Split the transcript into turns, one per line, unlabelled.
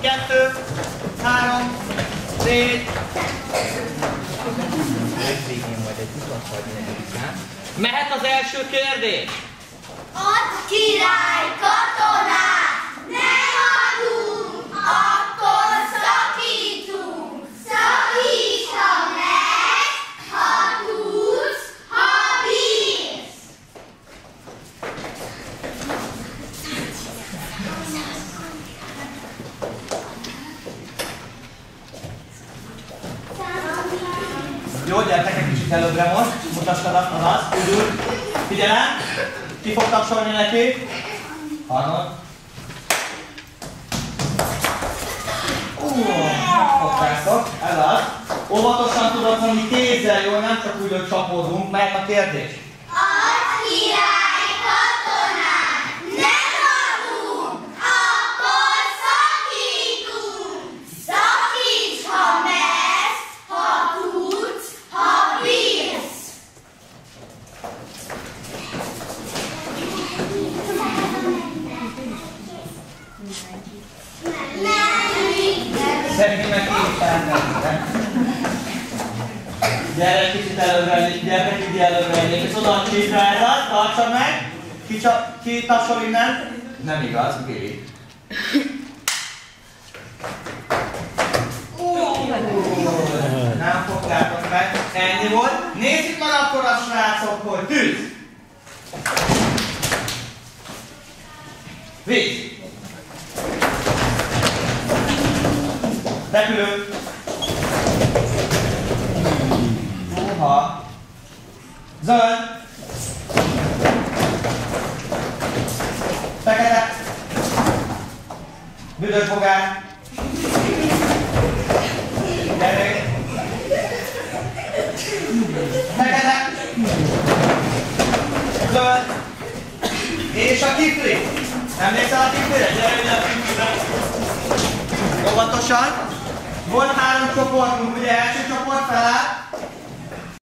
2, 3, 4. Végén majd egy utat mehet az első kérdés.
Add király katonát, nem adunk, akkor szakítunk. Szakíts, ha mersz, ha tudsz, ha bírsz.
Jó, gyertek egy kicsit előbbre most, mutassad azt, úgy. Figyelem! Ki fog tapsolni neki? Arnold. Megfogtátok, ez az. Óvatosan tudod mondani, kézzel jól, nem csak úgy, hogy csapódunk. Mehet a kérdés.
Add király katonát, nem adunk, akkor szakítunk. Szakíts, ha mersz, ha tudsz, ha bírsz.
Szerintem meg két felmerültem. Gyere egy kicsit előbbre, gyere ide előbbre, és oda a csípra ezzel, tartsad meg. Ki tapsol innen? Nem igaz, Billy. Nem fogtátok meg, ennyi volt. Nézzük meg akkor a srácok, hogy tűz! Víz! Repülő! Uha! Zöld! Fekete! Büdösbogár! Gyerek! Fekete! Zöld! És a kifli! Emlékszel a kiflire? Gyere ide a kiflire! Óvatosan! Volt 3 csoportunk, ugye első csoport feláll,